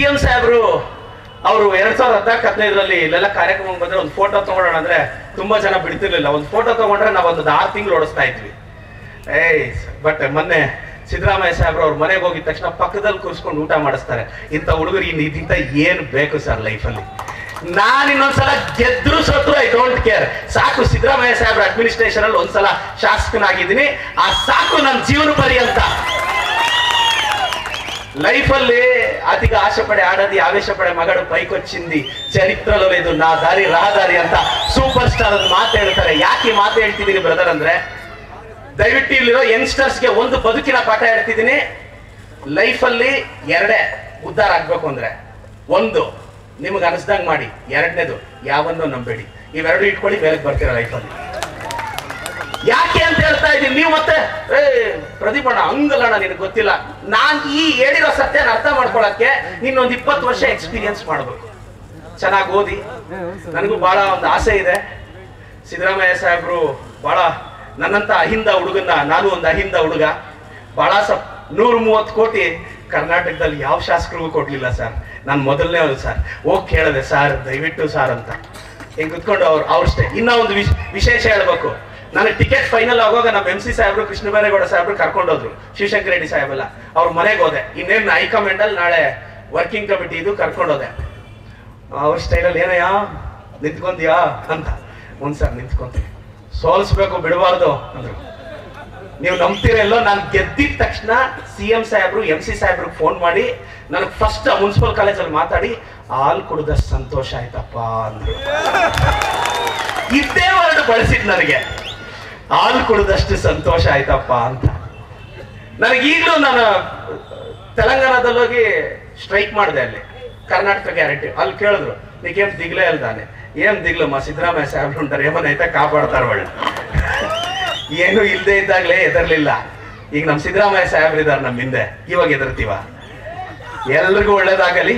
CM ಸಾಹೇಬ್ರು ಅವರು 2014-15 ಇಲ್ಲೆಲ್ಲ ಕಾರ್ಯಕ್ರಮ ಬಂದ್ರೆ ಒಂದು ಫೋಟೋ ತಗೊಳ್ಳೋಣ ಅಂದ್ರೆ ತುಂಬಾ ಜನ ಬಿಡ್ತಿರ್ಲಿಲ್ಲ. ಒಂದು ಫೋಟೋ ತಗೊಂಡ್ರೆ ನಾವು ಒಂದು 6 ತಿಂಗಳು ಓಡಿಸ್ತಾ ಇದ್ವಿ. ಬಟ್ ಮೊನ್ನೆ ಸಿದ್ದರಾಮಯ್ಯ ಸಾಹೇಬ್ರು ಅವ್ರ ಮನೆಗೆ ಹೋಗಿದ ತಕ್ಷಣ ಪಕ್ಕದಲ್ಲಿ ಕೂರಿಸ್ಕೊಂಡು ಊಟ ಮಾಡಿಸ್ತಾರೆ. ಇಂಥ ಹುಡುಗರು ಇದಕ್ಕಿಂತ ಏನ್ ಬೇಕು ಸರ್ ಲೈಫಲ್ಲಿ? ನಾನು ಇನ್ನೊಂದ್ಸಲ ಗೆದ್ರು ಸೋತ್ರು ಐ ಡೋಂಟ್ ಕೇರ್. ಸಾಕು ಸಿದ್ದರಾಮಯ್ಯ ಸಾಹೇಬ್ರ ಅಡ್ಮಿನಿಸ್ಟ್ರೇಷನ್ ಅಲ್ಲಿ ಒಂದ್ಸಲ ಶಾಸಕನಾಗಿದ್ದೀನಿ, ಆ ಸಾಕು ನನ್ನ ಜೀವನ ಪರ್ಯಂತ. లైఫಲ್ಲಿ అతిగా ఆశపడే ఆడది ఆవేశపడే మగడు పైకొచ్చింది చరిత్రలో లేదు నా దారి రహదారి ಅಂತ ಸೂಪರ್ ಸ್ಟಾರ್ ಅಂತ ಮಾತು ಹೇಳ್ತಾರೆ. ಯಾಕೆ ಈ ಮಾತು ಹೇಳ್ತಿದ್ದೀನಿ ಬ್ರದರ್ ಅಂದ್ರೆ, ದಯವಿಟ್ಟು ಇಲ್ಲಿರೋ ಯಂಗ್ಸ್ಟರ್ಸ್ಗೆ ಒಂದು ಬದುಕಿನ ಪಾಠ ಹೇಳ್ತಿದ್ದೀನಿ. ಲೈಫಲ್ಲಿ ಎರಡೇ ಉದ್ಧಾರ ಆಗ್ಬೇಕು ಅಂದ್ರೆ, ಒಂದು ನಿಮ್ಗೆ ಅನಿಸ್ದಂಗೆ ಮಾಡಿ, ಎರಡನೇದು ಯಾವನ್ನೋ ನಂಬೇಡಿ. ಇವೆರಡು ಇಟ್ಕೊಳ್ಳಿ, ಮೇಲಕ್ಕೆ ಬರ್ತೀರಾ ಲೈಫಲ್ಲಿ. ಯಾಕೆ ಅಂತ ಹೇಳ್ತಾ ಇದ್ದೀನಿ. ನೀವು ಮತ್ತೆ ಪ್ರದೀಪಣ್ಣ ಹಂಗಲ್ಲಣ್ಣ ನಿನಗೆ ಗೊತ್ತಿಲ್ಲ. ನಾನ್ ಈ ಹೇಳಿರೋ ಸತ್ಯನ ಅರ್ಥ ಮಾಡ್ಕೊಳಕ್ಕೆ ಇನ್ನೊಂದು 20 ವರ್ಷ ಎಕ್ಸ್ಪೀರಿಯನ್ಸ್ ಮಾಡ್ಬೇಕು. ಚೆನ್ನಾಗಿ ಓದಿ. ನನಗೂ ಬಹಳ ಒಂದು ಆಸೆ ಇದೆ. ಸಿದ್ದರಾಮಯ್ಯ ಸಾಹೇಬ್ರು ಬಹಳ ನನ್ನಂತ ಅಹಿಂದ ಹುಡುಗನ್ನ, ನಾನು ಒಂದು ಅಹಿಂದ ಹುಡುಗ, ಬಹಳ 130 ಕೋಟಿ ಕರ್ನಾಟಕದಲ್ಲಿ ಯಾವ ಶಾಸಕರಿಗೂ ಕೊಡ್ಲಿಲ್ಲ ಸರ್. ನಾನು ಮೊದಲನೇ ಸರ್ ಹೋಗಿ ಕೇಳಿದೆ, ಸರ್ ದಯವಿಟ್ಟು ಸರ್ ಅಂತ. ಹಿಂಗೆ ಕುತ್ಕೊಂಡು ಅವ್ರಷ್ಟೇ. ಇನ್ನ ಒಂದು ವಿಶೇಷ ಹೇಳ್ಬೇಕು. ನನಗೆ ಟಿಕೆಟ್ ಫೈನಲ್ ಆಗುವಾಗ ನಮ್ಮ MC ಸಾಹೇಬ್ರು, ಕೃಷ್ಣ ಬೈರೇಗೌಡ ಸಾಹೇಬ್ರು ಕರ್ಕೊಂಡೋದ್ರು. ಶಿವಶಂಕರ ರೆಡ್ಡಿ ಸಾಹೇಬಲ್ಲ, ಅವ್ರ ಮನೆಗೆ ಹೋದೆ. ಇನ್ನೇನು ಹೈಕಮಾಂಡ್ ಅಲ್ಲಿ ನಾಳೆ ವರ್ಕಿಂಗ್ ಕಮಿಟಿ ಇದು ಕರ್ಕೊಂಡೋದೆ. ಅವ್ರ ಸ್ಟೈಲಲ್ಲಿ ಏನಯ್ಯ ನಿಂತ್ಕೊಂತೀಯಾ ಅಂತ. ಸರ್ ನಿಂತ್ಕೊಂತೀನಿ, ಸೋಲಿಸ್ಬೇಕು ಬಿಡಬಾರ್ದು ಅಂದ್ರು. ನೀವು ನಂಬ್ತಿರಲ್ಲೋ, ನಾನು ಗೆದ್ದಿದ ತಕ್ಷಣ CM ಸಾಹೇಬ್ರು MC ಸಾಹೇಬ್ರಿಗೆ ಫೋನ್ ಮಾಡಿ ನನಗೆ ಫಸ್ಟ್ ಮುನ್ಸಿಪಲ್ ಕಾಲೇಜಲ್ಲಿ ಮಾತಾಡಿ ಹಾಲು ಕುಡಿದಷ್ಟು ಸಂತೋಷ ಆಯ್ತಪ್ಪ ಅಂದ್ರು. ಇದ್ದೇ ವರ್ಡ್ ಬಳಸಿದ್ ನನಗೆ, ಹಾಲು ಕುಡಿದಷ್ಟು ಸಂತೋಷ ಆಯ್ತಪ್ಪ ಅಂತ. ನನಗೀಗಲೂ ನಾನು ತೆಲಂಗಾಣದಲ್ಲಿ ಹೋಗಿ ಸ್ಟ್ರೈಕ್ ಮಾಡಿದೆ. ಅಲ್ಲಿ ಕರ್ನಾಟಕ ಗ್ಯಾರಂಟಿ ಅಲ್ಲಿ ಕೇಳಿದ್ರು, ನೀಕೇನು ದಿಗ್ಲೇ ಅಲ್ದಾನೆ? ಏನ್ ದಿಗ್ಲಮ್ಮ, ಸಿದ್ದರಾಮಯ್ಯ ಸಾಹೇಬ್ರು ಉಂಟಾರೆ, ಏಮನೈತೆ ಕಾಪಾಡ್ತಾರ ಒಳ್ಳೆ. ಏನು ಇಲ್ಲದೆ ಇದ್ದಾಗಲೇ ಎದರ್ಲಿಲ್ಲ. ಈಗ ನಮ್ಮ ಸಿದ್ದರಾಮಯ್ಯ ಸಾಹೇಬ್ರು ಇದಾರೆ ನಮ್ಮ ಹಿಂದೆ, ಇವಾಗ ಎದರ್ತೀವ. ಎಲ್ರಿಗೂ ಒಳ್ಳೇದಾಗಲಿ.